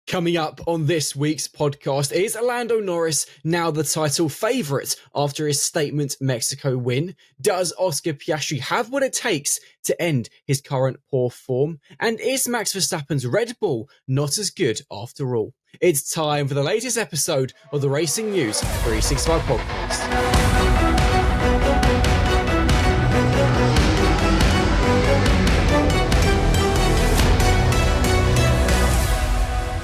Coming up on this week's podcast is Lando Norris now the title favourite after his statement Mexico win? Does Oscar Piastri have what it takes to end his current poor form? And is Max Verstappen's Red Bull not as good after all? It's time for the latest episode of the Racing News 365 podcast.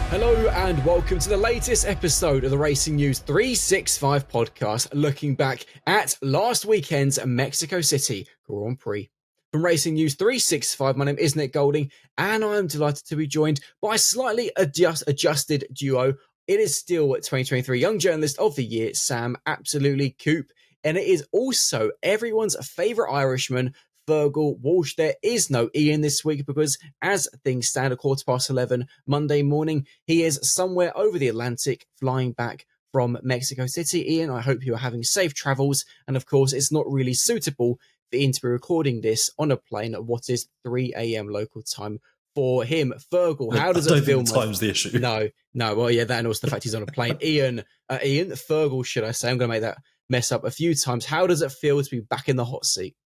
Hello and welcome to the latest episode of the Racing News 365 podcast, looking back at last weekend's Mexico City Grand Prix. From Racing News 365, my name is Nick Golding, and I am delighted to be joined by a slightly adjusted duo. It is still 2023 Young Journalist of the Year, Sam absolutely Coop, and it is also everyone's favourite Irishman, Fergal Walsh. There is no Ian this week because, as things stand at 11:15 Monday morning, he is somewhere over the Atlantic flying back from Mexico City. Ian, I hope you are having safe travels. And of course, it's not really suitable for Ian to be recording this on a plane at what is 3 a.m. local time for him. Fergal, how does it feel? The time's the issue. No. Well, yeah, that and also the fact he's on a plane. Ian, Fergal, should I say? I'm going to make that mess up a few times. How does it feel to be back in the hot seat?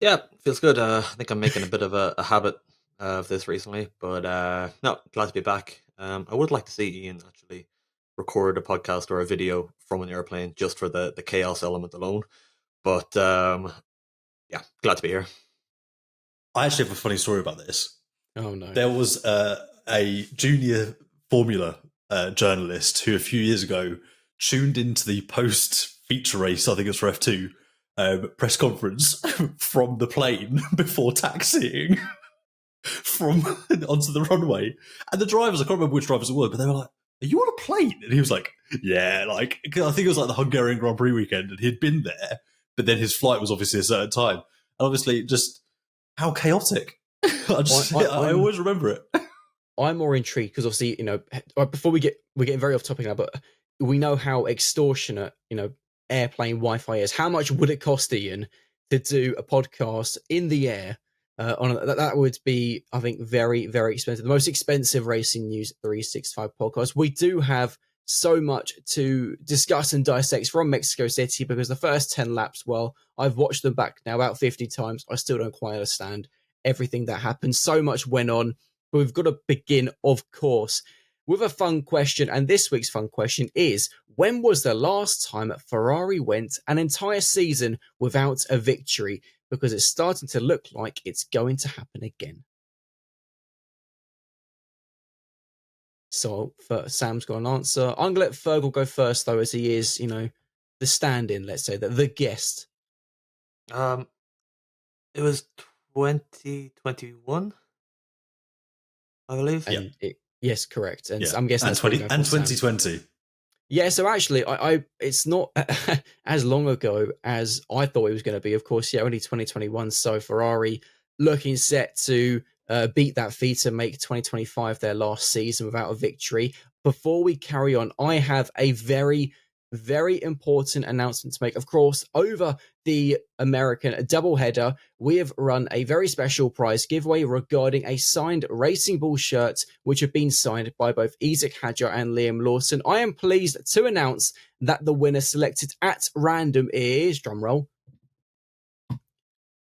Yeah, feels good. I think I'm making a bit of a habit of this recently, but no, glad to be back. I would like to see Ian actually record a podcast or a video from an airplane just for the chaos element alone. But yeah, glad to be here. I actually have a funny story about this. Oh no! There was a junior Formula journalist who a few years ago tuned into the post-feature race, I think it's for F2, press conference from the plane before taxiing from onto the runway. And the drivers, I can't remember which drivers it were, but they were like, "Are you on a plane?" And he was like, "Yeah," like, I think it was like the Hungarian Grand Prix weekend, and he'd been there, but then his flight was obviously a certain time. And obviously, just how chaotic. I always remember it. I'm more intrigued because obviously, before we're getting very off topic now, but we know how extortionate, airplane Wi-Fi is. How much would it cost, Ian, to do a podcast in the air? That would be, I think, very, very expensive. The most expensive Racing News 365 podcast. We do have so much to discuss and dissect from Mexico City because the first 10 laps, well, I've watched them back now about 50 times. I still don't quite understand everything that happened. So much went on, but we've got to begin, of course, with a fun question. And this week's fun question is, when was the last time Ferrari went an entire season without a victory? Because it's starting to look like it's going to happen again. So Sam's got an answer. I'm going to let Fergal go first, though, as he is, the stand-in, let's say, the guest. It was 2021, I believe. Yes, correct. And yeah. I'm guessing and 2020. Yeah, so actually, I it's not as long ago as I thought it was going to be. Of course, yeah, only 2021. So Ferrari looking set to beat that feat and make 2025 their last season without a victory. Before we carry on, I have a very, very important announcement to make. Of course, over the American doubleheader, we have run a very special prize giveaway regarding a signed Racing Bull shirt, which have been signed by both Isaac Hadjar and Liam Lawson. I am pleased to announce that the winner selected at random is, drumroll,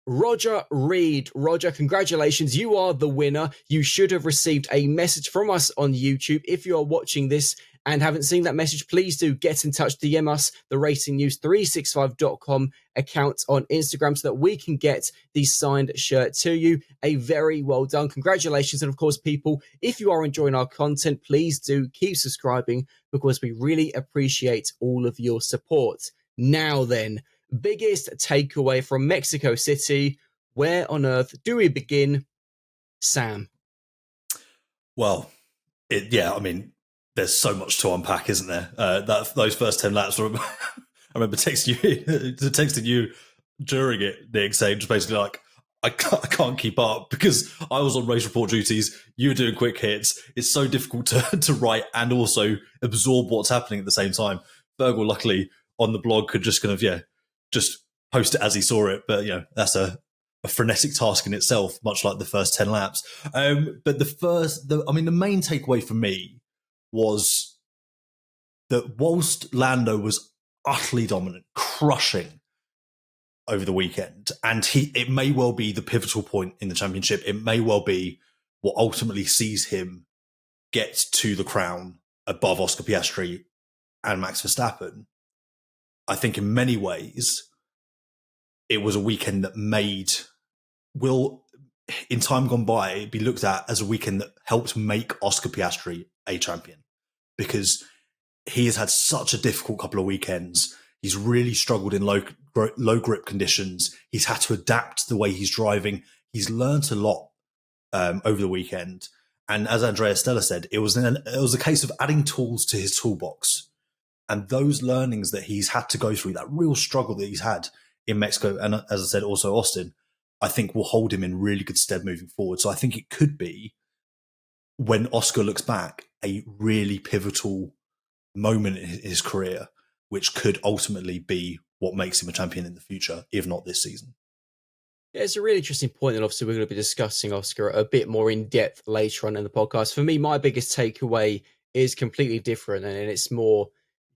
Roger Reed. Roger, congratulations. You are the winner. You should have received a message from us on YouTube. If you are watching this and haven't seen that message, please do get in touch. DM us the RacingNews365.com account on Instagram so that we can get the signed shirt to you. A very well done. Congratulations. And of course, people, if you are enjoying our content, please do keep subscribing because we really appreciate all of your support. Now then, biggest takeaway from Mexico City. Where on earth do we begin? Sam. Well, there's so much to unpack, isn't there? Those first 10 laps, I remember texting you during it, Nick, saying just basically like, I can't keep up because I was on race report duties. You were doing quick hits. It's so difficult to write and also absorb what's happening at the same time. Fergal, luckily, on the blog could just kind of, just post it as he saw it. But, that's a frenetic task in itself, much like the first 10 laps. But the main takeaway for me was that whilst Lando was utterly dominant, crushing over the weekend, and it may well be the pivotal point in the championship. It may well be what ultimately sees him get to the crown above Oscar Piastri and Max Verstappen. I think in many ways, it was a weekend that will, in time gone by, be looked at as a weekend that helped make Oscar Piastri a champion, because he has had such a difficult couple of weekends. He's really struggled in low grip conditions. He's had to adapt the way he's driving. He's learnt a lot over the weekend. And as Andrea Stella said, it was a case of adding tools to his toolbox. And those learnings that he's had to go through, that real struggle that he's had in Mexico, and as I said, also Austin, I think will hold him in really good stead moving forward. So I think it could be, when Oscar looks back, a really pivotal moment in his career, which could ultimately be what makes him a champion in the future, if not this season. Yeah, it's a really interesting point, and obviously we're going to be discussing Oscar a bit more in depth later on in the podcast. For me, my biggest takeaway is completely different, and it's more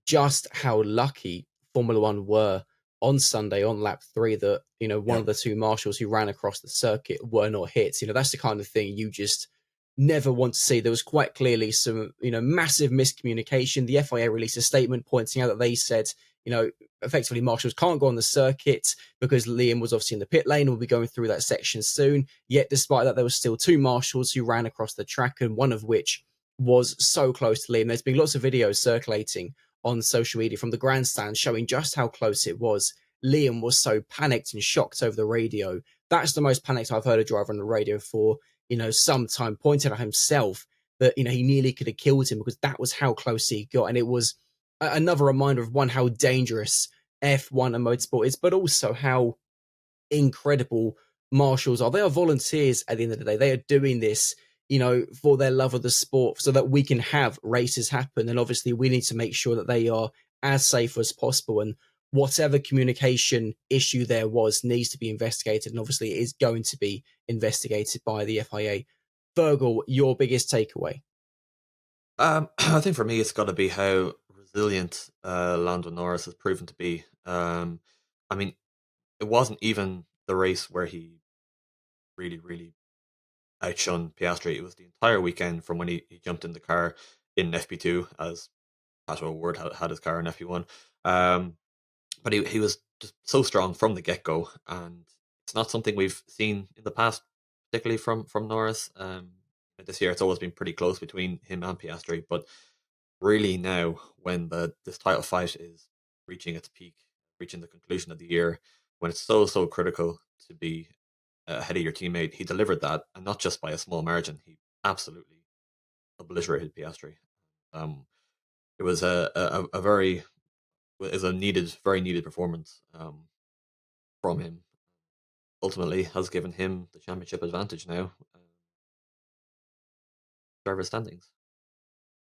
just how lucky Formula One were on Sunday on lap 3 that, one of the two marshals who ran across the circuit were not hit. That's the kind of thing you just never want to see. There was quite clearly some, massive miscommunication. The FIA released a statement pointing out that they said, effectively marshals can't go on the circuit because Liam was obviously in the pit lane and will be going through that section soon. Yet despite that, there was still two marshals who ran across the track, and one of which was so close to Liam. There's been lots of videos circulating on social media from the grandstand showing just how close it was. Liam was so panicked and shocked over the radio. That's the most panicked I've heard a driver on the radio for, some time, pointed at himself that, he nearly could have killed him because that was how close he got. And it was another reminder of, one, how dangerous F1 and motorsport is, but also how incredible marshals are. They are volunteers at the end of the day. They are doing this, for their love of the sport so that we can have races happen. And obviously we need to make sure that they are as safe as possible. And whatever communication issue there was needs to be investigated. And obviously it is going to be investigated by the FIA. Fergal, your biggest takeaway? I think for me, it's got to be how resilient Lando Norris has proven to be. I mean, it wasn't even the race where he really, really outshone Piastri. It was the entire weekend from when he jumped in the car in FP2, as Pato O'Ward had his car in FP1. But he was just so strong from the get-go, and it's not something we've seen in the past, particularly from Norris. This year, it's always been pretty close between him and Piastri, but really now, when this title fight is reaching its peak, reaching the conclusion of the year, when it's so critical to be ahead of your teammate, he delivered that, and not just by a small margin. He absolutely obliterated Piastri. It was a very needed performance from him. Ultimately, has given him the championship advantage now. Driver standings.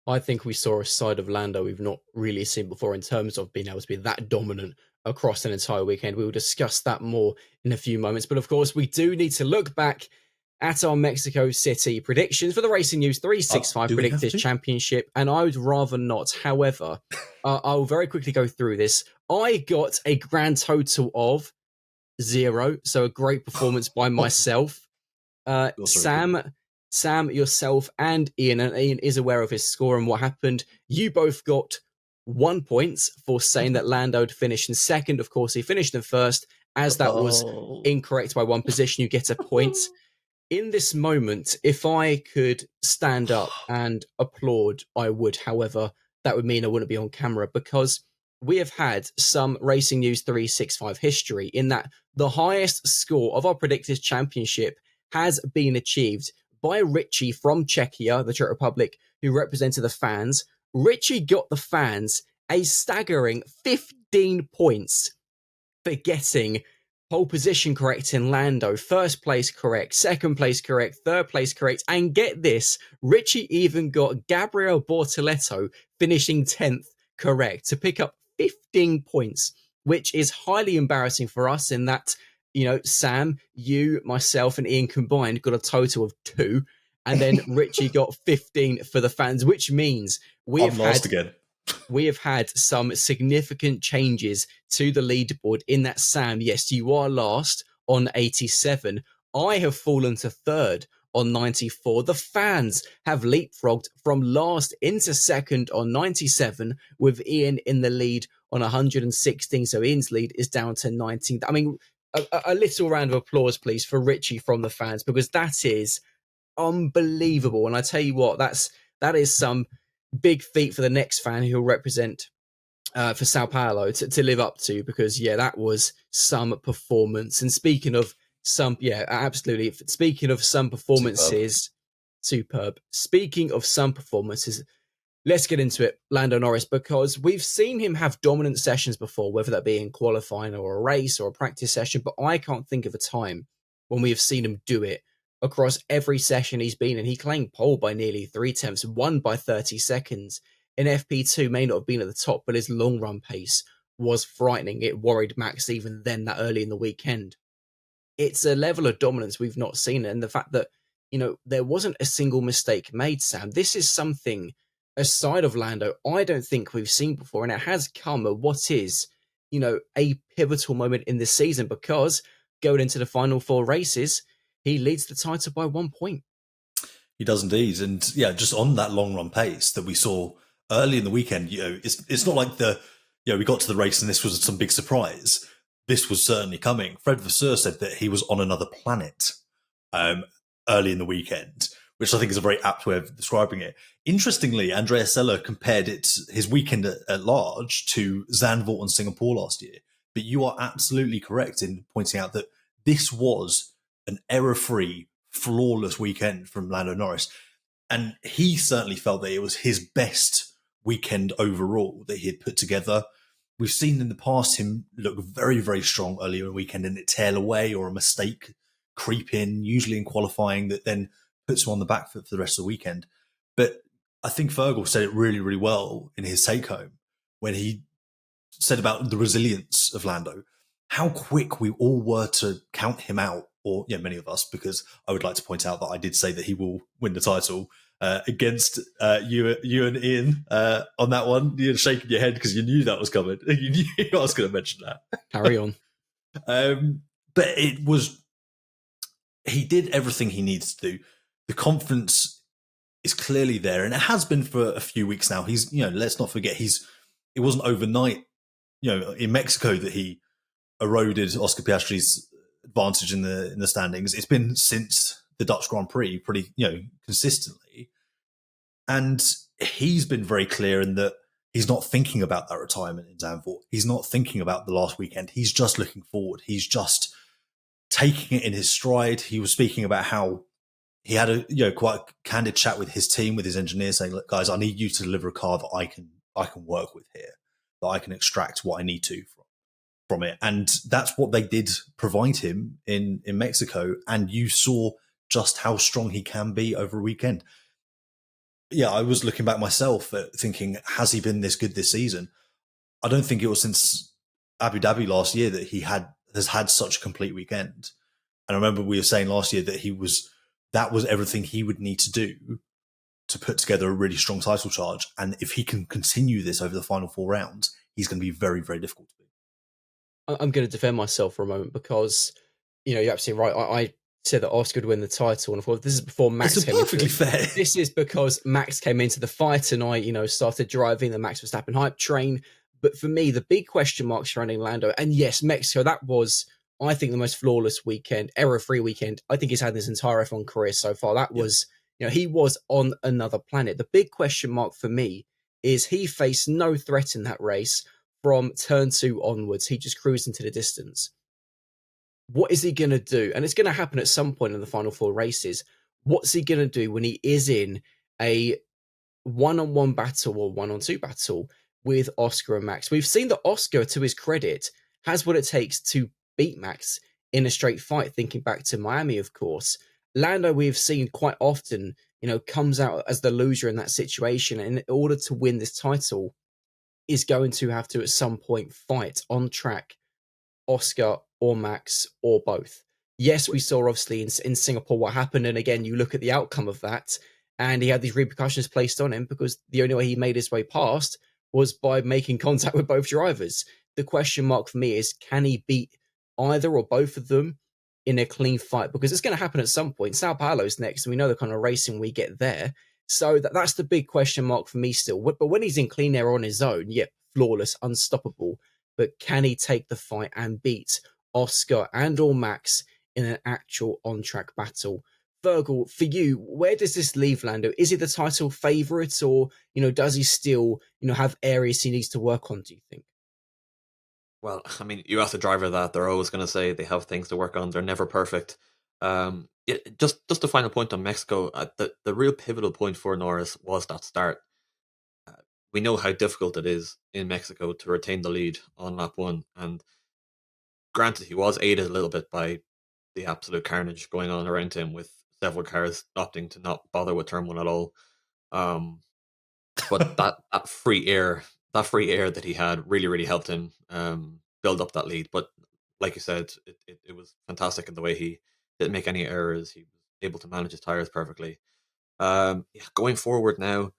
I think we saw a side of Lando we've not really seen before in terms of being able to be that dominant across an entire weekend. We will discuss that more in a few moments. But of course, we do need to look back at our Mexico City predictions for the Racing News 365 Predictors Championship. And I would rather not. However, I'll very quickly go through this. I got a grand total of 0. So a great performance by myself. Sam, yourself, and Ian is aware of his score and what happened. You both got 1 point for saying that Lando had finished in second. Of course, he finished in first. As that was incorrect by 1 position, you get a point. In this moment, if I could stand up and applaud, I would. However, that would mean I wouldn't be on camera, because we have had some Racing News 365 history in that the highest score of our Predictors Championship has been achieved by Richie from Czechia, the Czech Republic, who represented the fans. Richie got the fans a staggering 15 points for getting pole position correct in Lando, first place correct, second place correct, third place correct, and get this, Richie even got Gabriel Bortoleto finishing 10th correct to pick up 15 points, which is highly embarrassing for us in that, Sam, you, myself, and Ian combined got a total of 2. and then Richie got 15 for the fans, which means I'm last again. We have had some significant changes to the leaderboard in that, Sam. Yes, you are last on 87. I have fallen to third on 94. The fans have leapfrogged from last into second on 97, with Ian in the lead on 116. So Ian's lead is down to 19. I mean, a little round of applause, please, for Richie from the fans, because that is unbelievable. And I tell you what, that is some big feat for the next fan who'll represent for Sao Paulo to live up to, because that was some performance. And speaking of some, absolutely. Speaking of some performances, superb. Speaking of some performances, let's get into it, Lando Norris, because we've seen him have dominant sessions before, whether that be in qualifying or a race or a practice session, but I can't think of a time when we have seen him do it across every session he's been in. He claimed pole by nearly 3 tenths, won by 30 seconds. In FP2, may not have been at the top, but his long run pace was frightening. It worried Max even then, that early in the weekend. It's a level of dominance we've not seen. And the fact that, there wasn't a single mistake made, Sam, this is something aside of Lando I don't think we've seen before. And it has come at what is, a pivotal moment in this season, because going into the final 4 races, he leads the title by 1 point. He does indeed. And just on that long run pace that we saw early in the weekend, it's not like we got to the race and this was some big surprise. This was certainly coming. Fred Vasseur said that he was on another planet early in the weekend, which I think is a very apt way of describing it. Interestingly, Andrea Sella compared his weekend at large to Zandvoort and Singapore last year. But you are absolutely correct in pointing out that this was an error-free, flawless weekend from Lando Norris. And he certainly felt that it was his best weekend overall that he had put together. We've seen in the past him look very, very strong earlier in the weekend and it tail away, or a mistake creep in, usually in qualifying, that then puts him on the back foot for the rest of the weekend. But I think Fergal said it really, really well in his take-home when he said about the resilience of Lando, how quick we all were to count him out, or many of us, because I would like to point out that I did say that he will win the title against you and Ian on that one. You're shaking your head because you knew that was coming. You knew I was going to mention that. Carry on. But it was, he did everything he needs to do. The confidence is clearly there, and it has been for a few weeks now. He's, let's not forget, it wasn't overnight, in Mexico that he eroded Oscar Piastri's advantage in the standings. It's been since the Dutch Grand Prix pretty, consistently. And he's been very clear in that he's not thinking about that retirement in Zandvoort. He's not thinking about the last weekend. He's just looking forward. He's just taking it in his stride. He was speaking about how he had a quite candid chat with his team, with his engineers, saying, "Look, guys, I need you to deliver a car that I can work with here, that I can extract what I need to from it." And that's what they did provide him in Mexico. And you saw just how strong he can be over a weekend. I was looking back myself at thinking, has he been this good this season? I don't think it was since Abu Dhabi last year that he has had such a complete weekend. And I remember we were saying last year that that was everything he would need to do to put together a really strong title charge. And if he can continue this over the final 4 rounds, he's going to be very, very difficult to beat. I'm going to defend myself for a moment because, you're absolutely right. I said that Oscar would win the title, and I thought this is before Max came perfectly into fair. This is because Max came into the fight and I, started driving the Max Verstappen hype train. But for me, the big question mark surrounding Lando, and yes, Mexico, that was, I think, the most flawless weekend, error-free weekend I think he's had in his entire F1 career so far. That was, he was on another planet. The big question mark for me is he faced no threat in that race from turn 2 onwards. He just cruised into the distance. What is he going to do? And it's going to happen at some point in the final 4 races. What's he going to do when he is in a one-on-one battle or one-on-2 battle with Oscar and Max? We've seen that Oscar, to his credit, has what it takes to beat Max in a straight fight, thinking back to Miami, of course. Lando, we've seen quite often, comes out as the loser in that situation. And in order to win this title, is going to have to, at some point, fight on track Oscar or Max or both. yes, we saw obviously in Singapore what happened. And again, you look at the outcome of that, and he had these repercussions placed on him because the only way he made his way past was by making contact with both drivers. The question mark for me is, can he beat either or both of them in a clean fight? Because it's going to happen at some point. Sao Paulo's next, and we know the kind of racing we get there. So that's the big question mark for me still. But when he's in clean air on his own, yep, flawless, unstoppable. But can he take the fight and beat Oscar and or Max in an actual on-track battle? Fergal, for you, where does this leave Lando? Is he the title favourite, or does he still have areas he needs to work on, do you think? Well, I mean, you ask the driver that, they're always going to say they have things to work on. They're never perfect. Just the final point on Mexico, the real pivotal point for Norris was that start. We know how difficult it is in Mexico to retain the lead on lap one. And granted, he was aided a little bit by the absolute carnage going on around him, with several cars opting to not bother with turn one at all. But that free air that he had really, really helped him build up that lead. But like you said, it was fantastic in the way he didn't make any errors. He was able to manage his tires perfectly. Going forward now,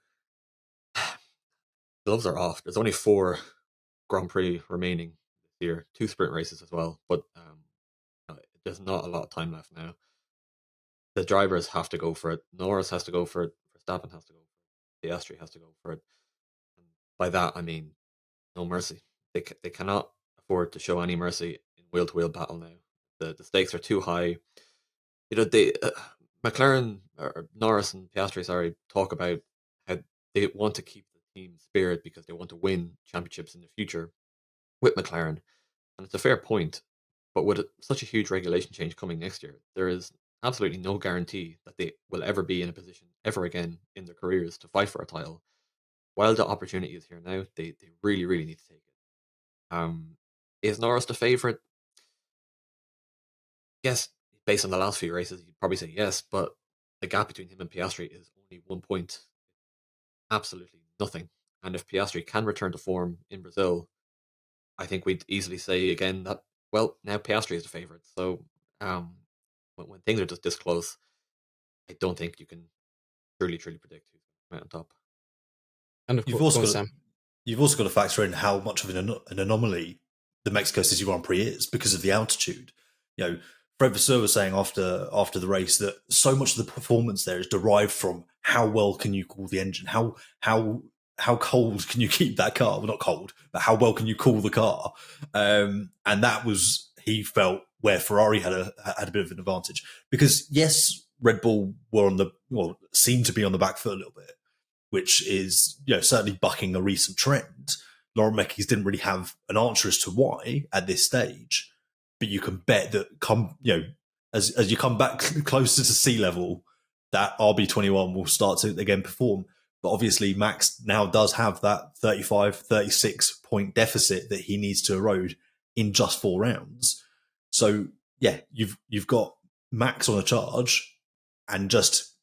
gloves are off. There's only 4 Grand Prix remaining this year, 2 sprint races as well. But there's not a lot of time left now. The drivers have to go for it. Norris has to go for it. Verstappen has to go for it. Piastri has to go for it. And by that, I mean no mercy. They cannot afford to show any mercy in wheel-to-wheel battle now. The stakes are too high. McLaren, or Norris and Piastri, talk about how they want to keep the team spirit because they want to win championships in the future with McLaren. And it's a fair point. But with such a huge regulation change coming next year, there is absolutely no guarantee that they will ever be in a position ever again in their careers to fight for a title. While the opportunity is here now, they really, really need to take it. Is Norris the favourite? Yes, based on the last few races, you'd probably say yes, but the gap between him and Piastri is only 1 point. Absolutely nothing. And if Piastri can return to form in Brazil, I think we'd easily say again that, well, now Piastri is the favourite. So when things are just this close, I don't think you can truly predict who's going to come out on top. And of course, you've also got to factor in how much of an anomaly the Mexico City Grand Prix is because of the altitude. Fred Vasseur was saying after the race that so much of the performance there is derived from how well can you cool the engine, how cold can you keep that car? Well, not cold, but how well can you cool the car? And that was, he felt, where Ferrari had a bit of an advantage because yes, Red Bull seemed to be on the back foot a little bit, which is certainly bucking a recent trend. Laurent Mekies didn't really have an answer as to why at this stage, but you can bet that as you come back closer to sea level, that RB21 will start to again perform. But obviously Max now does have that 35, 36 point deficit that he needs to erode in just 4 rounds. So yeah, you've got Max on a charge, and just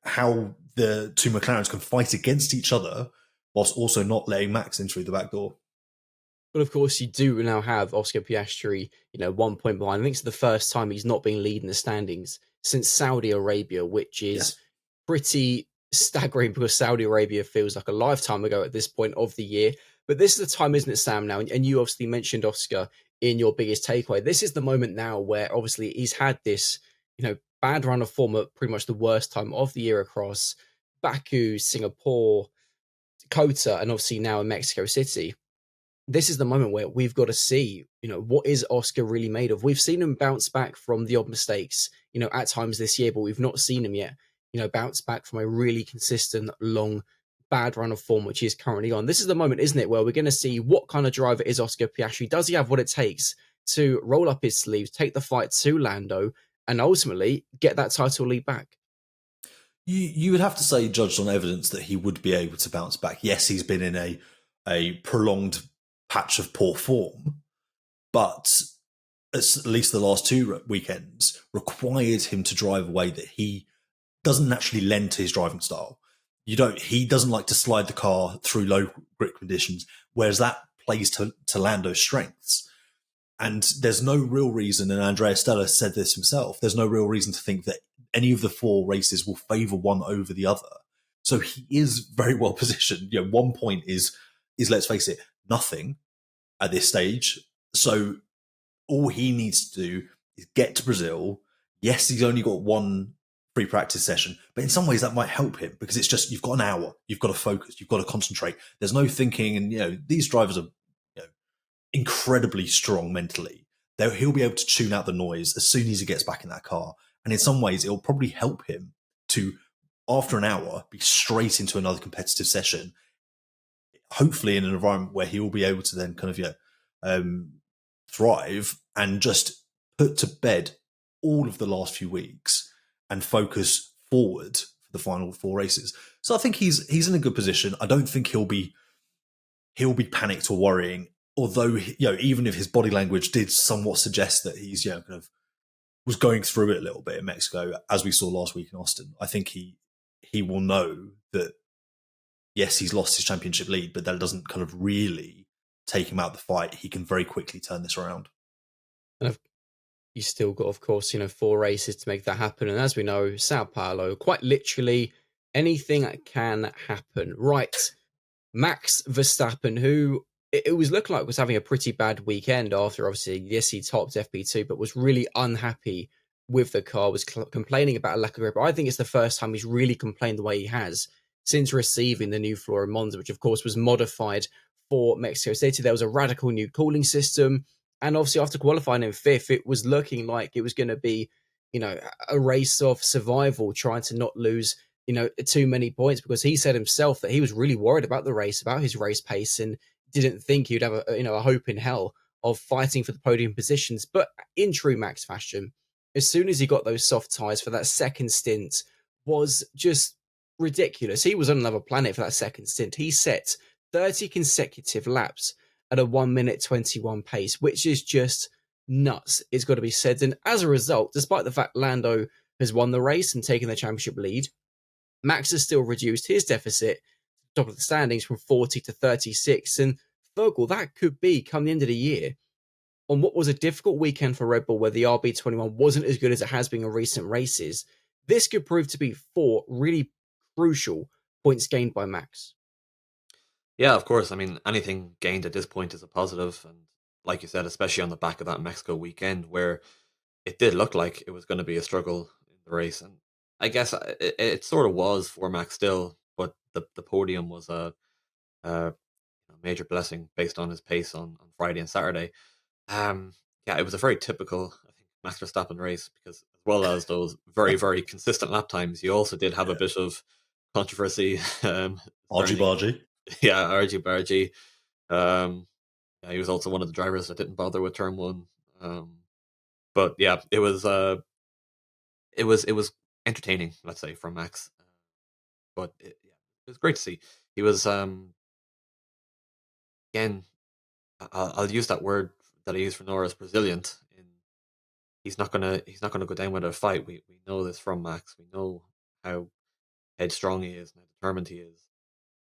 how the 2 McLarens can fight against each other whilst also not letting Max in through the back door. But of course, you do now have Oscar Piastri, 1 point behind. I think it's the first time he's not been leading the standings since Saudi Arabia, which is pretty staggering because Saudi Arabia feels like a lifetime ago at this point of the year. But this is the time, isn't it, Sam, now? And you obviously mentioned Oscar in your biggest takeaway. This is the moment now where obviously he's had this, bad run of form at pretty much the worst time of the year across Baku, Singapore, Kota, and obviously now in Mexico City. This is the moment where we've got to see, what is Oscar really made of? We've seen him bounce back from the odd mistakes, at times this year, but we've not seen him yet, bounce back from a really consistent, long, bad run of form, which he is currently on. This is the moment, isn't it, where we're going to see what kind of driver is Oscar Piastri. Does he have what it takes to roll up his sleeves, take the fight to Lando, and ultimately get that title lead back? You would have to say, judged on evidence, that he would be able to bounce back. Yes, he's been in a prolonged patch of poor form, but at least the last 2 weekends required him to drive a way that he doesn't naturally lend to his driving style. He doesn't like to slide the car through low grip conditions, whereas that plays to Lando's strengths. And there's no real reason, and Andrea Stella said this himself, there's no real reason to think that any of the 4 races will favour one over the other. So he is very well positioned. 1 point is let's face it, nothing at this stage. So all he needs to do is get to Brazil. Yes, he's only got 1 free practice session, but in some ways that might help him because it's just, you've got an hour, you've got to focus, you've got to concentrate. There's no thinking, and these drivers are incredibly strong mentally. He'll be able to tune out the noise as soon as he gets back in that car. And in some ways, it'll probably help him to, after an hour, be straight into another competitive session, hopefully in an environment where he will be able to then kind of thrive and just put to bed all of the last few weeks and focus forward for the final 4 races. So I think he's in a good position. I don't think he'll be panicked or worrying. Although, even if his body language did somewhat suggest that he's, kind of was going through it a little bit in Mexico, as we saw last week in Austin, I think he will know that, yes, he's lost his championship lead, but that doesn't kind of really take him out of the fight. He can very quickly turn this around. And you still got, of course, 4 races to make that happen. And as we know, Sao Paulo, quite literally, anything can happen. Right, Max Verstappen, who it was looking like was having a pretty bad weekend after, obviously, yes, he topped FP2, but was really unhappy with the car, was complaining about a lack of grip. I think it's the first time he's really complained the way he has since receiving the new floor in Monza, which, of course, was modified for Mexico City. There was a radical new cooling system. And obviously, after qualifying in 5th, it was looking like it was going to be, a race of survival, trying to not lose, too many points, because he said himself that he was really worried about the race, about his race pace, and didn't think he'd have a hope in hell of fighting for the podium positions. But in true Max fashion, as soon as he got those soft tyres for that second stint, was just ridiculous. He was on another planet for that second stint. He set 30 consecutive laps at a 1 minute 21 pace, which is just nuts, it's got to be said. And as a result, despite the fact Lando has won the race and taken the championship lead, Max has still reduced his deficit top of the standings from 40 to 36. And Fergal, that could be, come the end of the year, on what was a difficult weekend for Red Bull, where the RB21 wasn't as good as it has been in recent races, this could prove to be 4 really crucial points gained by Max. Yeah, of course. I mean, anything gained at this point is a positive. And like you said, especially on the back of that Mexico weekend, where it did look like it was going to be a struggle in the race. And I guess it sort of was for Max still, but the podium was a major blessing based on his pace on Friday and Saturday. Yeah, it was a very typical, I think, Max Verstappen race, because as well as those very, very consistent lap times, you also did have a bit of controversy. Argy bargy. Yeah, argy bargy. Yeah, he was also one of the drivers that didn't bother with turn 1. But yeah, it was entertaining, let's say, from Max. But it was great to see. He was again. I'll use that word that I use for Norris, resilient. He's not gonna go down without a fight. We know this from Max. We know how headstrong he is and how determined he is.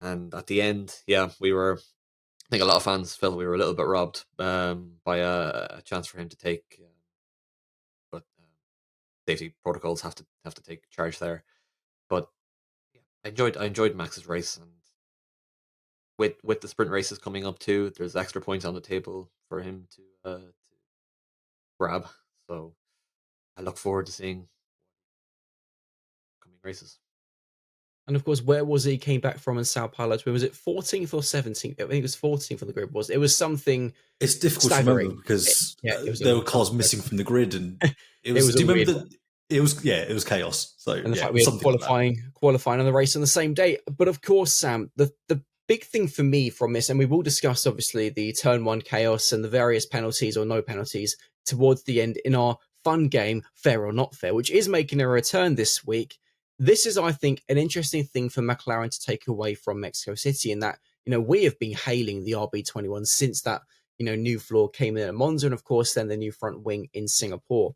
And at the end, yeah, I think a lot of fans felt we were a little bit robbed by a chance for him to take, but safety protocols have to take charge there. But yeah, I enjoyed Max's race, and with the sprint races coming up too, there's extra points on the table for him to grab. So I look forward to seeing coming races. And of course, where was he came back from in Sao Paulo? Was it 14th or 17th? I think it was 14th on the grid. It was something. It's difficult to remember because there were cars missing from the grid, and it was. Do you remember that? It was chaos. So and the fact we had qualifying on the race on the same day. But of course, Sam, the big thing for me from this, and we will discuss obviously the turn 1 chaos and the various penalties or no penalties towards the end in our fun game, Fair or Not Fair, which is making a return this week. This is, I think, an interesting thing for McLaren to take away from Mexico City, in that, we have been hailing the RB21 since that, new floor came in at Monza, and of course then the new front wing in Singapore.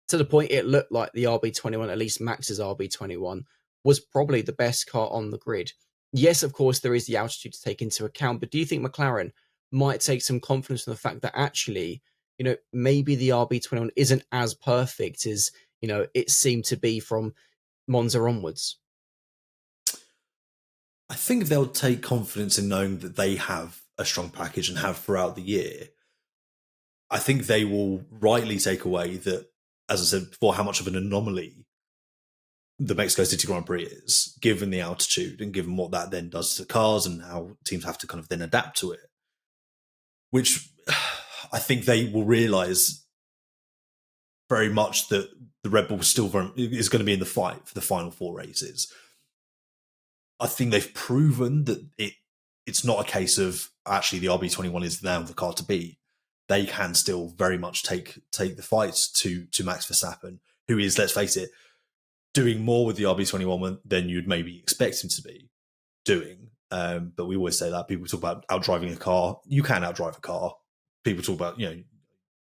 To the point it looked like the RB21, at least Max's RB21, was probably the best car on the grid. Yes, of course, there is the altitude to take into account, but do you think McLaren might take some confidence in the fact that actually maybe the RB21 isn't as perfect as, it seemed to be from Monza onwards? I think they'll take confidence in knowing that they have a strong package and have throughout the year. I think they will rightly take away that, as I said before, how much of an anomaly the Mexico City Grand Prix is, given the altitude and given what that then does to cars and how teams have to kind of then adapt to it. Which I think they will realise very much that the Red Bull still is going to be in the fight for the final 4 races. I think they've proven that it's not a case of actually the RB21 is now the car to beat. They can still very much take the fight to Max Verstappen, who is, let's face it, doing more with the RB21 than you'd maybe expect him to be doing. But we always say that. People talk about outdriving a car. You can outdrive a car. People talk about, you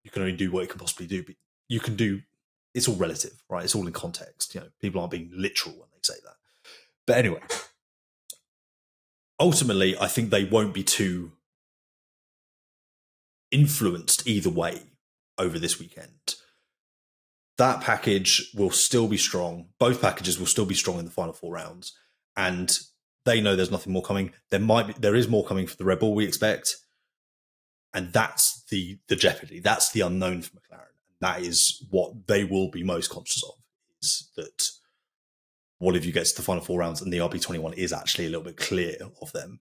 can only do what it can possibly do, but you can do, it's all relative, right? It's all in context. People aren't being literal when they say that. But anyway, ultimately, I think they won't be too influenced either way over this weekend. That package will still be strong. Both packages will still be strong in the final 4 rounds. And they know there's nothing more coming. There is more coming for the Red Bull, we expect. And that's the jeopardy. That's the unknown for McLaren. That is what they will be most conscious of, is that what if you get to the final 4 rounds and the RB21 is actually a little bit clear of them?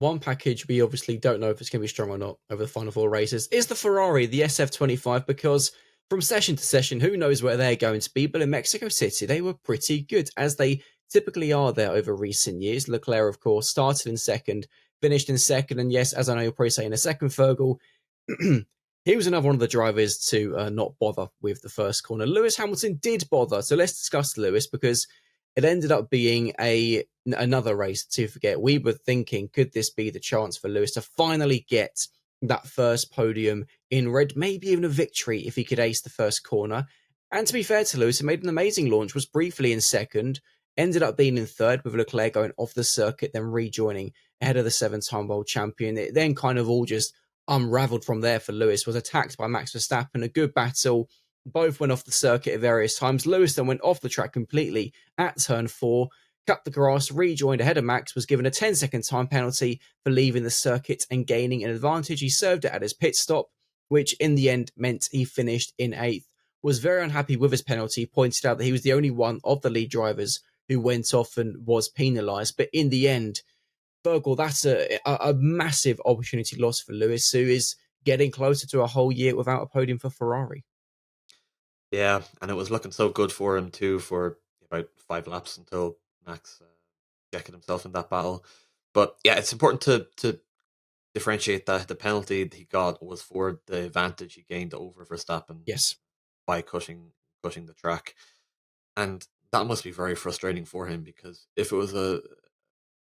One package we obviously don't know if it's going to be strong or not over the final 4 races is the Ferrari, the SF25, because from session to session, who knows where they're going to be, but in Mexico City, they were pretty good, as they typically are there over recent years. Leclerc, of course, started in second, finished in second, and yes, as I know you'll probably say in a second, Fergal, he was another one of the drivers to not bother with the first corner. Lewis Hamilton did bother, so let's discuss Lewis, because it ended up being another race to forget. We were thinking, could this be the chance for Lewis to finally get that first podium in red, maybe even a victory if he could ace the first corner? And to be fair to Lewis, he made an amazing launch, was briefly in second, ended up being in third with Leclerc going off the circuit, then rejoining ahead of the 7-time world champion. It then kind of all just unraveled from there for Lewis, was attacked by Max Verstappen, a good battle. Both went off the circuit at various times. Lewis then went off the track completely at turn 4, cut the grass, rejoined ahead of Max, was given a 10-second time penalty for leaving the circuit and gaining an advantage. He served it at his pit stop, which in the end meant he finished in 8th. Was very unhappy with his penalty, pointed out that he was the only one of the lead drivers who went off and was penalised. But in the end, Fergal, that's a massive opportunity loss for Lewis, who is getting closer to a whole year without a podium for Ferrari. Yeah, and it was looking so good for him too for about 5 laps until Max ejected himself in that battle. But yeah, it's important to differentiate that the penalty that he got was for the advantage he gained over Verstappen Yes. by cutting the track. And that must be very frustrating for him, because if it was a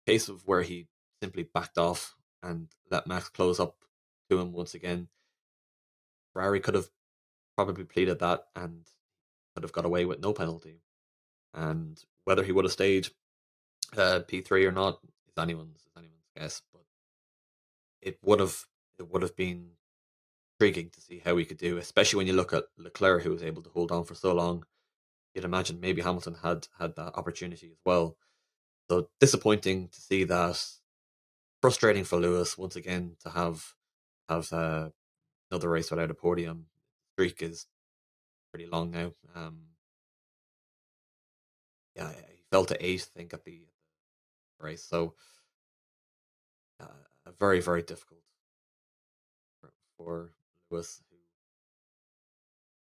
case of where he simply backed off and let Max close up to him once again, Ferrari could have probably pleaded that and could have got away with no penalty. And whether he would have stayed P3 or not is anyone's guess. But it would have been intriguing to see how he could do, especially when you look at Leclerc, who was able to hold on for so long. You'd imagine maybe Hamilton had that opportunity as well. So disappointing to see that. Frustrating for Lewis once again to have another race without a podium. Streak is pretty long now. Yeah, he fell to 8, I think, at the race. So very, very difficult for Lewis, who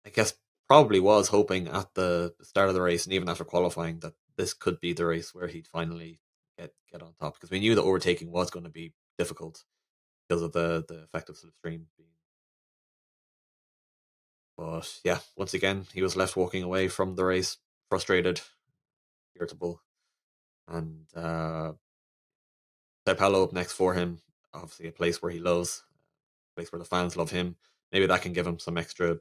I guess probably was hoping at the start of the race and even after qualifying that this could be the race where he'd finally get on top, because we knew that overtaking was going to be difficult because of the effect of slipstream. But yeah, once again, he was left walking away from the race, frustrated, irritable, and Sao up next for him. Obviously, a place where he loves, a place where the fans love him. Maybe that can give him some extra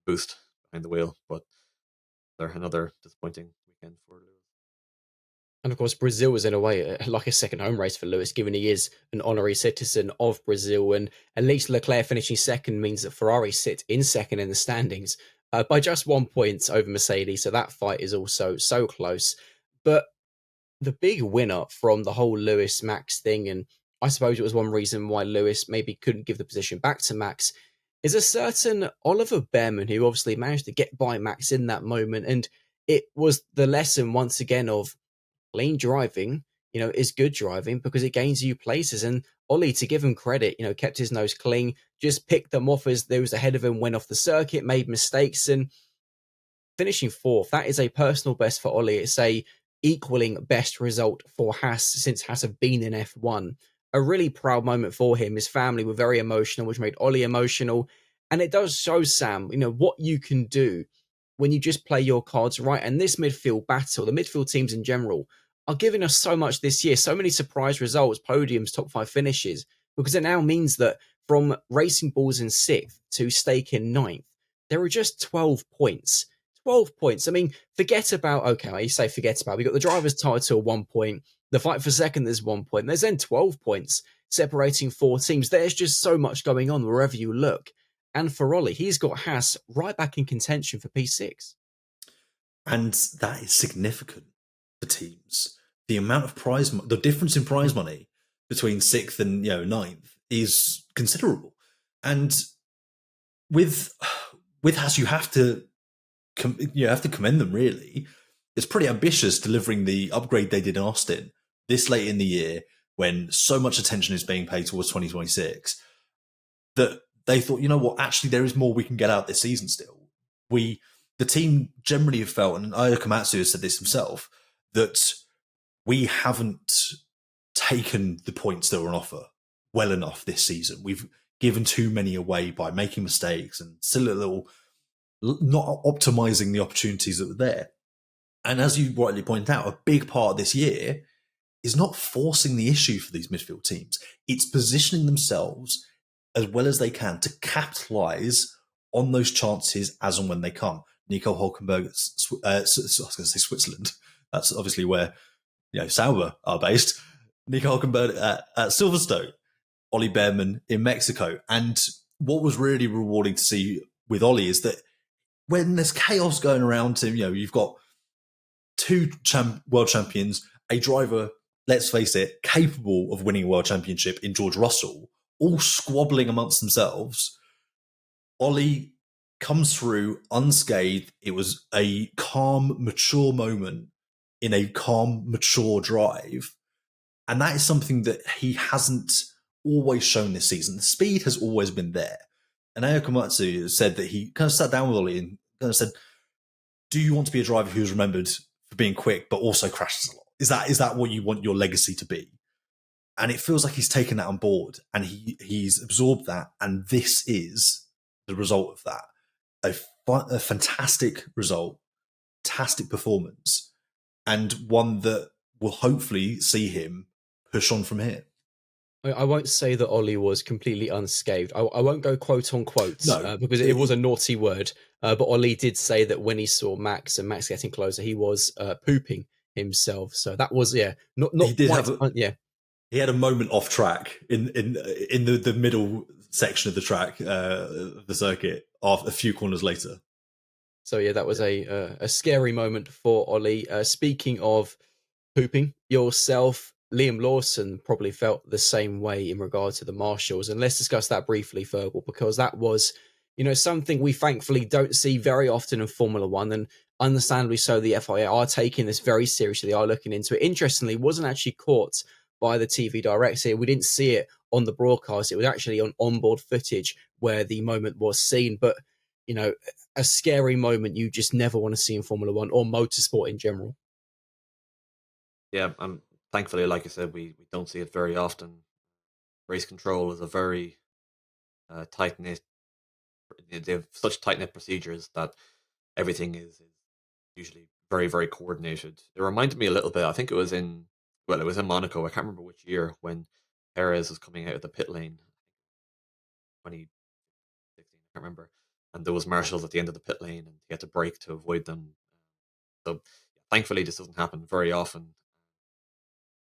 boost behind the wheel. But they're another disappointing weekend for Lewis. And of course, Brazil was in a way like a second home race for Lewis, given he is an honorary citizen of Brazil. And at least Leclerc finishing second means that Ferrari sit in second in the standings by just 1 point over Mercedes. So that fight is also so close. But the big winner from the whole Lewis Max thing, and I suppose it was one reason why Lewis maybe couldn't give the position back to Max, is a certain Oliver Bearman, who obviously managed to get by Max in that moment. And it was the lesson once again of clean driving, is good driving because it gains you places. And Ollie, to give him credit, kept his nose clean, just picked them off as those ahead of him went off the circuit, made mistakes, and finishing fourth. That is a personal best for Ollie. It's a equaling best result for Haas since Haas have been in F1. A really proud moment for him. His family were very emotional, which made Ollie emotional. And it does show, Sam, what you can do when you just play your cards right. And this midfield battle, the midfield teams in general, are giving us so much this year, so many surprise results, podiums, top five finishes, because it now means that from Racing Bulls in sixth to stake in ninth, there are just 12 points. 12 points. I mean, forget about, okay, you say forget about, we got the driver's title 1 point, the fight for second, there's 1 point, there's then 12 points separating four teams. There's just so much going on wherever you look. And for Ollie, he's got Haas right back in contention for P6. And that is significant for teams. The amount of the difference in prize money between sixth and ninth is considerable. And with Haas, you have to commend them, really. It's pretty ambitious delivering the upgrade they did in Austin this late in the year when so much attention is being paid towards 2026 that they thought, you know what, actually there is more we can get out this season still. The team generally have felt, and Aya Komatsu has said this himself, that we haven't taken the points that were on offer well enough this season. We've given too many away by making mistakes and still a little not optimizing the opportunities that were there. And as you rightly point out, a big part of this year is not forcing the issue for these midfield teams. It's positioning themselves as well as they can to capitalize on those chances as and when they come. Nico Hulkenberg, I was going to say Switzerland. That's obviously where Sauber are based. Nico Hulkenberg at Silverstone, Ollie Bearman in Mexico. And what was really rewarding to see with Ollie is that when there's chaos going around him, you've got two world champions, a driver, let's face it, capable of winning a world championship in George Russell, all squabbling amongst themselves. Ollie comes through unscathed. It was a calm, mature moment in a calm, mature drive. And that is something that he hasn't always shown this season. The speed has always been there. And Aya Komatsu said that he kind of sat down with Ollie and kind of said, do you want to be a driver who's remembered for being quick but also crashes a lot? Is that what you want your legacy to be? And it feels like he's taken that on board and he's absorbed that. And this is the result of that. A fantastic result, fantastic performance, and one that will hopefully see him push on from here. I won't say that Ollie was completely unscathed. I won't go quote unquote because it was a naughty word. But Ollie did say that when he saw Max and Max getting closer, he was pooping himself. So that was not he did quite, He had a moment off track in the middle section of the track, the circuit, a few corners later. So that was a scary moment for Ollie. Speaking of pooping yourself, Liam Lawson probably felt the same way in regard to the marshals. And let's discuss that briefly, Fergal, because that was, something we thankfully don't see very often in Formula One. And understandably so, the FIA are taking this very seriously. They are looking into it. Interestingly, wasn't actually caught by the TV director. We didn't see it on the broadcast. It was actually on onboard footage where the moment was seen. But, a scary moment you just never want to see in Formula One or motorsport in general. Yeah, thankfully, like I said, we don't see it very often. Race control is a very tight-knit. They have such tight-knit procedures that everything is usually very, very coordinated. It reminded me a little bit, I think it was in Monaco, I can't remember which year, when Perez was coming out of the pit lane, 2016, I can't remember, and there was marshals at the end of the pit lane and he had to brake to avoid them. So thankfully this doesn't happen very often.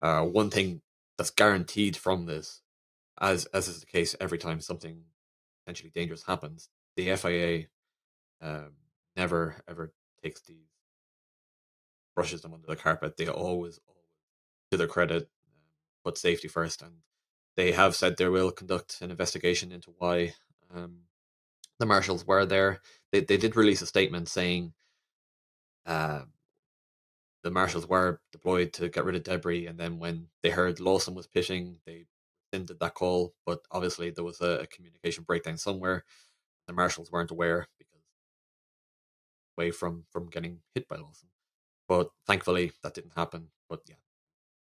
One thing that's guaranteed from this, as is the case every time something potentially dangerous happens, the FIA never ever takes these, brushes them under the carpet. They always, to their credit, put safety first, and they have said they will conduct an investigation into why the marshals were there. They did release a statement saying uh, the marshals were deployed to get rid of debris, and then when they heard Lawson was pitching, they rescinded that call. But obviously, there was a communication breakdown somewhere. The marshals weren't aware because away from getting hit by Lawson. But thankfully, that didn't happen. But yeah,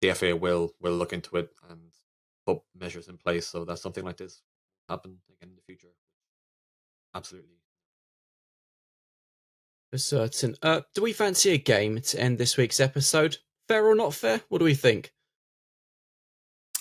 the FA will look into it and put measures in place so that something like this will happen again in the future. Absolutely. For certain. Do we fancy a game to end this week's episode? Fair or not fair? What do we think?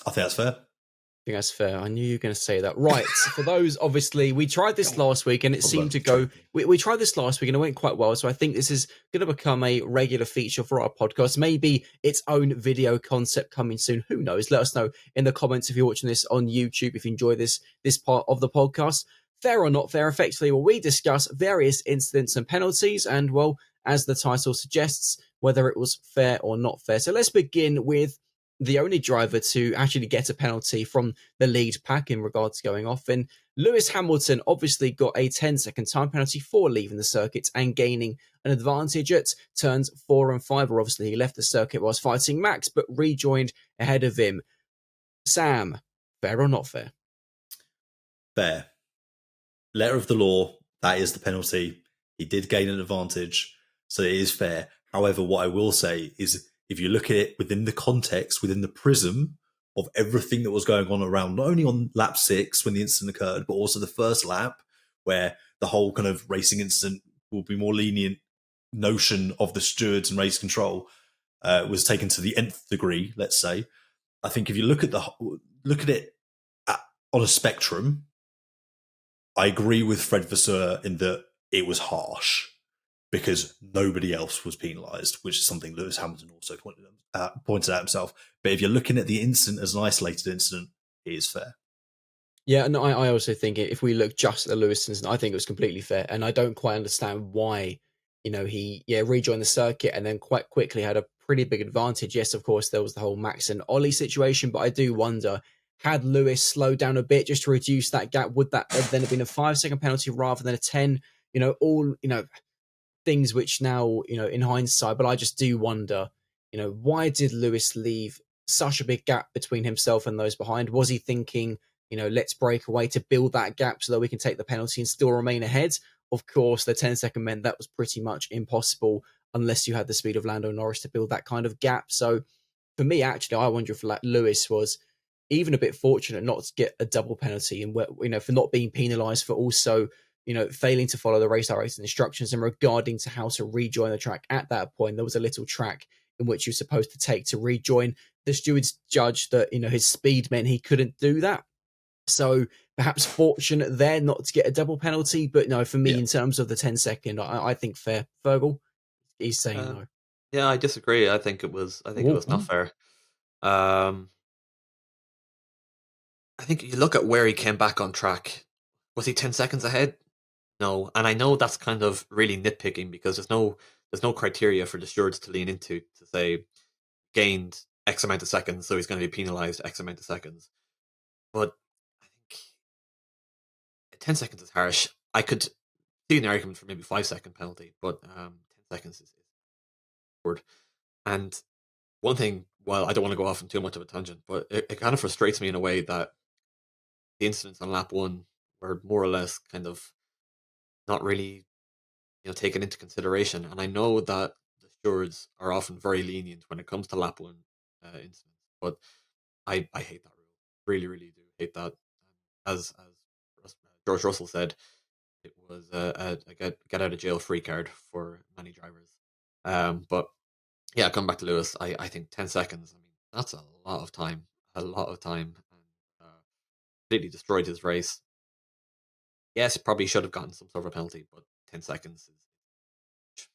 I think that's fair. I think that's fair. I knew you were going to say that. Right. For those, obviously, we tried this last week and it seemed to go. We tried this last week and it went quite well. So I think this is going to become a regular feature for our podcast. Maybe its own video concept coming soon. Who knows? Let us know in the comments if you're watching this on YouTube, if you enjoy this part of the podcast. Fair or not fair, effectively, where we discuss various incidents and penalties. And, well, as the title suggests, whether it was fair or not fair. So let's begin with the only driver to actually get a penalty from the lead pack in regards to going off. And Lewis Hamilton obviously got a 10-second time penalty for leaving the circuit and gaining an advantage at turns 4 and 5, where obviously he left the circuit whilst fighting Max, but rejoined ahead of him. Sam, fair or not fair? Fair. Letter of the law, that is the penalty. He did gain an advantage, so it is fair. However, what I will say is, if you look at it within the context, within the prism of everything that was going on around, not only on lap 6 when the incident occurred, but also the first lap, where the whole kind of racing incident will be more lenient notion of the stewards and race control was taken to the nth degree, let's say. I think if you look at it on a spectrum, I agree with Fred Vasseur in that it was harsh, because nobody else was penalised, which is something Lewis Hamilton also pointed out himself. But if you're looking at the incident as an isolated incident, it is fair. Yeah, no, I also think if we look just at the Lewis incident, I think it was completely fair. And I don't quite understand why, he rejoined the circuit and then quite quickly had a pretty big advantage. Yes, of course, there was the whole Max and Ollie situation, but I do wonder, had Lewis slowed down a bit just to reduce that gap, would that have then have been a 5-second penalty rather than a 10? Things which now, in hindsight, but I just do wonder, why did Lewis leave such a big gap between himself and those behind? Was he thinking, let's break away to build that gap so that we can take the penalty and still remain ahead? Of course, the 10-second meant that was pretty much impossible unless you had the speed of Lando Norris to build that kind of gap. So for me, actually, I wonder if Lewis was even a bit fortunate not to get a double penalty and, for not being penalised for also failing to follow the race director's instructions and regarding to how to rejoin the track. At that point, there was a little track in which you're supposed to take to rejoin. The stewards judged that, his speed meant he couldn't do that. So perhaps fortunate there not to get a double penalty. But no, for me, in terms of the 10-second, I think fair. Fergal, he's saying no. Yeah, I disagree. I think it was not fair. I think you look at where he came back on track. Was he 10 seconds ahead? No, and I know that's kind of really nitpicking because there's no criteria for the stewards to lean into to say gained X amount of seconds, so he's going to be penalised X amount of seconds. But I think 10 seconds is harsh. I could see an argument for maybe 5-second penalty, but 10 seconds is word. And one thing, well, I don't want to go off on too much of a tangent, but it kind of frustrates me in a way that the incidents on lap 1 were more or less kind of not really taken into consideration. And I know that the stewards are often very lenient when it comes to lap 1 incidents, but I hate that rule. Really, really do hate that. As George Russell said, it was a get out of jail free card for many drivers. But yeah, coming back to Lewis, I think 10 seconds. I mean, that's a lot of time, and completely destroyed his race. Yes, probably should have gotten some sort of a penalty, but 10 seconds is.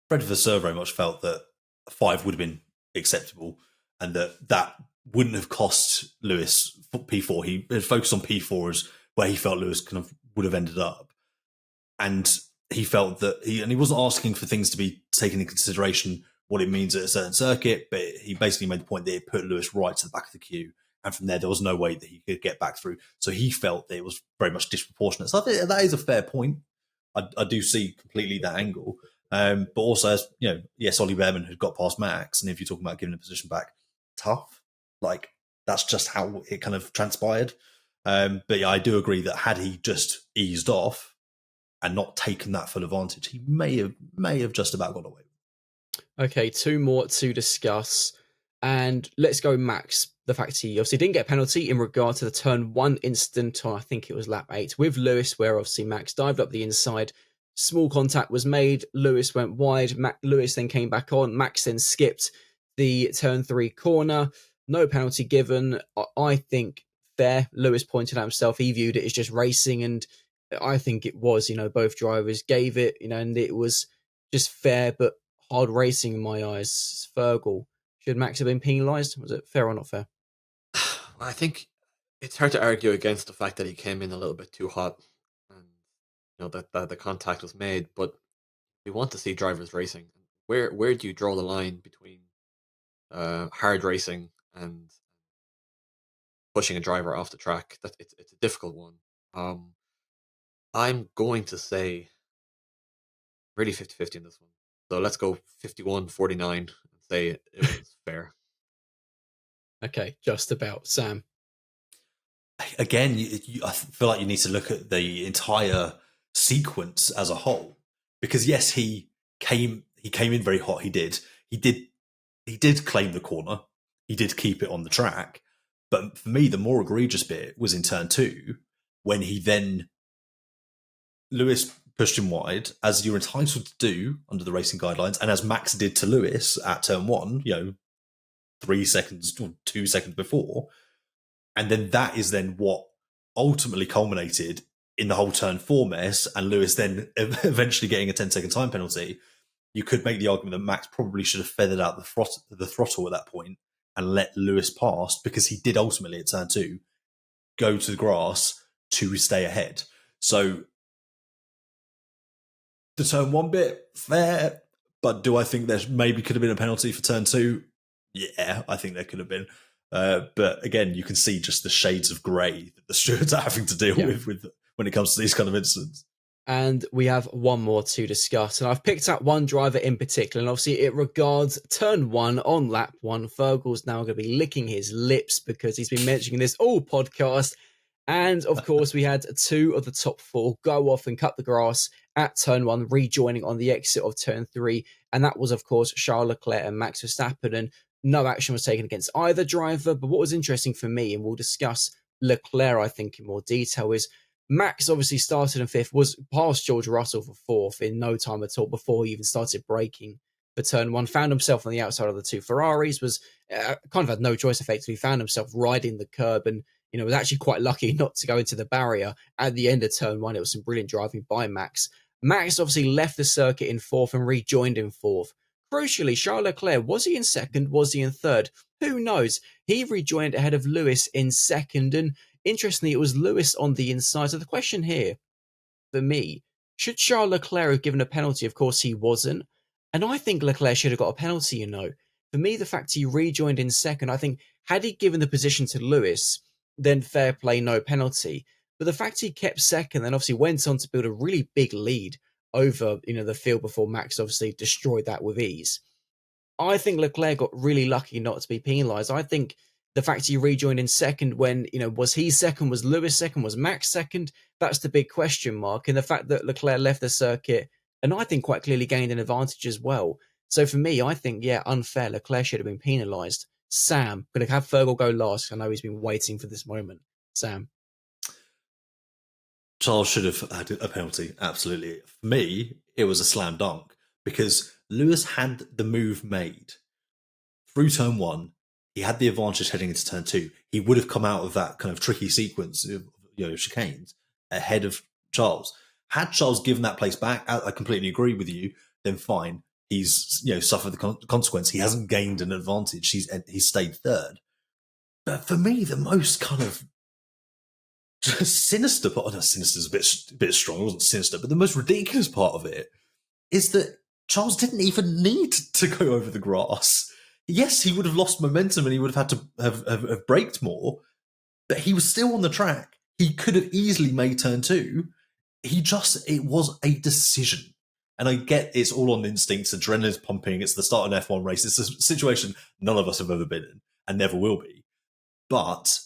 Fred Vasseur very much felt that 5 would have been acceptable, and that wouldn't have cost Lewis P4. He focused on P4 as where he felt Lewis kind of would have ended up, and he felt that he wasn't asking for things to be taken into consideration what it means at a certain circuit, but he basically made the point that it put Lewis right to the back of the queue, and from there was no way that he could get back through. So he felt that it was very much disproportionate. So I think that is a fair point. I do see completely that angle. But also, as yes, Ollie Bearman had got past Max, and if you're talking about giving a position back, tough. Like, that's just how it kind of transpired. But yeah, I do agree that had he just eased off and not taken that full advantage, he may have just about got away. Okay, two more to discuss. And let's go Max. The fact he obviously didn't get a penalty in regard to the turn 1 incident on, I think it was lap 8, with Lewis, where obviously Max dived up the inside. Small contact was made. Lewis went wide. Lewis then came back on. Max then skipped the turn 3 corner. No penalty given. I think fair. Lewis pointed out himself. He viewed it as just racing, and I think it was. Both drivers gave it. And it was just fair, but hard racing in my eyes. Fergal, should Max have been penalised? Was it fair or not fair? I think it's hard to argue against the fact that he came in a little bit too hot, and that the contact was made. But we want to see drivers racing. Where do you draw the line between hard racing and pushing a driver off the track? That it's a difficult one. I'm going to say really 50-50 in this one. So let's go 51-49 and say it was fair. Okay, just about. Sam? Again, I feel like you need to look at the entire sequence as a whole, because yes, he came in very hot. He did claim the corner. He did keep it on the track. But for me, the more egregious bit was in turn 2, when Lewis pushed him wide, as you're entitled to do under the racing guidelines, and as Max did to Lewis at turn 1, 3 seconds or 2 seconds before. And then that is then what ultimately culminated in the whole turn 4 mess, and Lewis then eventually getting a 10-second time penalty. You could make the argument that Max probably should have feathered out the throttle at that point and let Lewis pass, because he did ultimately at turn 2 go to the grass to stay ahead. So the turn 1 bit, fair, but do I think there maybe could have been a penalty for turn 2? Yeah, I think there could have been. But again, you can see just the shades of grey that the stewards are having to deal with when it comes to these kind of incidents. And we have one more to discuss. And I've picked out one driver in particular, and obviously it regards turn 1 on lap 1. Fergal's now going to be licking his lips because he's been mentioning this all podcast. And of course, we had 2 of the top 4 go off and cut the grass at turn 1, rejoining on the exit of turn 3. And that was, of course, Charles Leclerc and Max Verstappen. And no action was taken against either driver. But what was interesting for me, and we'll discuss Leclerc, I think, in more detail, is Max obviously started in 5th, was past George Russell for 4th in no time at all before he even started braking for turn 1. Found himself on the outside of the 2 Ferraris, was kind of had no choice effectively, found himself riding the curb, and was actually quite lucky not to go into the barrier at the end of turn 1. It was some brilliant driving by Max. Max obviously left the circuit in 4th and rejoined in 4th. Crucially, Charles Leclerc, was he in 2nd? Was he in 3rd? Who knows? He rejoined ahead of Lewis in 2nd, and interestingly, it was Lewis on the inside. So the question here, for me, should Charles Leclerc have given a penalty? Of course, he wasn't. And I think Leclerc should have got a penalty, For me, the fact he rejoined in 2nd, I think, had he given the position to Lewis, then fair play, no penalty. But the fact he kept 2nd, then obviously went on to build a really big lead over, the field before Max obviously destroyed that with ease. I think Leclerc got really lucky not to be penalised. I think the fact he rejoined in 2nd when, was he 2nd? Was Lewis 2nd? Was Max 2nd? That's the big question mark. And the fact that Leclerc left the circuit, and I think quite clearly gained an advantage as well. So for me, I think, unfair. Leclerc should have been penalised. Sam, going to have Fergal go last. I know he's been waiting for this moment. Sam. Charles should have had a penalty, absolutely. For me, it was a slam dunk, because Lewis had the move made through turn 1. He had the advantage heading into turn 2. He would have come out of that kind of tricky sequence of chicanes ahead of Charles. Had Charles given that place back, I completely agree with you, then fine. he's suffered the consequence. He hasn't gained an advantage. He's stayed third. But for me, the most kind of sinister part, sinister is a bit strong, it wasn't sinister, but the most ridiculous part of it is that Charles didn't even need to go over the grass. Yes, he would have lost momentum and he would have had to have braked more, but he was still on the track. He could have easily made turn 2. It was a decision. And I get it's all on instincts, adrenaline's pumping, it's the start of an F1 race. It's a situation none of us have ever been in and never will be. But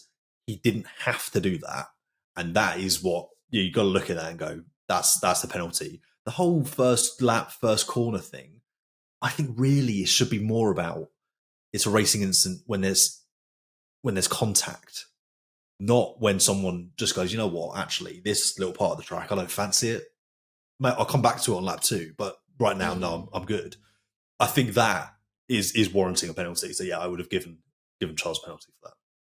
he didn't have to do that. And that is what you got to look at that and go, that's the penalty. The whole first lap, first corner thing, I think really it should be more about it's a racing incident when there's contact, not when someone just goes, you know what, actually, this little part of the track, I don't fancy it. Mate, I'll come back to it on lap 2, but right now, no, I'm good. I think that is warranting a penalty. So yeah, I would have given Charles a penalty for that.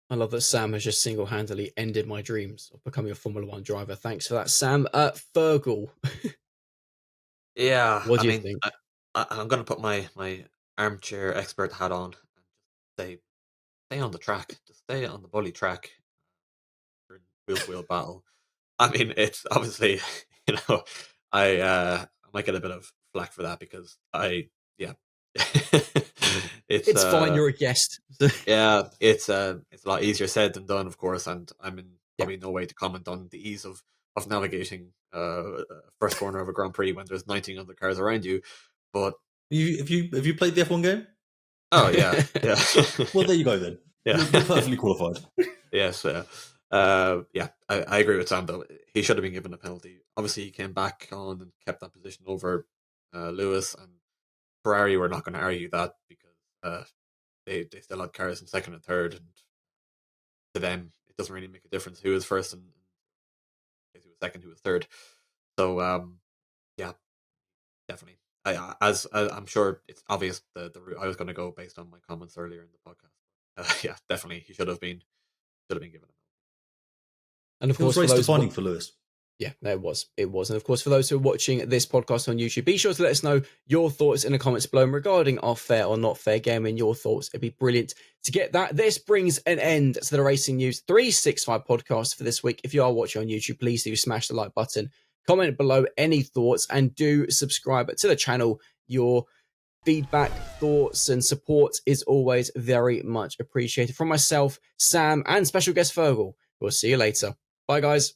I love that Sam has just single-handedly ended my dreams of becoming a Formula One driver. Thanks for that, Sam. Fergal. Yeah, What do you think? I'm going to put my armchair expert hat on and say, stay on the track. Just stay on the bully track. Wheel-to-wheel battle. I mean, it's obviously, I might get a bit of flack for that because it's fine. You're a guest. Yeah, it's a lot easier said than done, of course, and I'm in probably no way to comment on the ease of navigating first corner of a Grand Prix when there's 19 other cars around you. But have you played the F1 game? Oh yeah. Well, there you go then. Yeah, you're perfectly qualified. Yes. I agree with Sam though. He should have been given a penalty. Obviously, he came back on and kept that position over Lewis, and Ferrari were not going to argue that because they still had cars in second and third, and to them it doesn't really make a difference who was first and who was second, who was third. So yeah, definitely. As I'm sure it's obvious the route I was going to go based on my comments earlier in the podcast. Yeah, definitely he should have been given a. And of course, it was race defining for Lewis. Yeah, no, it was. And of course, for those who are watching this podcast on YouTube, be sure to let us know your thoughts in the comments below regarding our fair or not fair game and your thoughts. It'd be brilliant to get that. This brings an end to the Racing News 365 podcast for this week. If you are watching on YouTube, please do smash the like button, comment below any thoughts, and do subscribe to the channel. Your feedback, thoughts, and support is always very much appreciated. From myself, Sam, and special guest Fergal, we'll see you later. Bye, guys.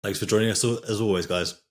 Thanks for joining us as always, guys.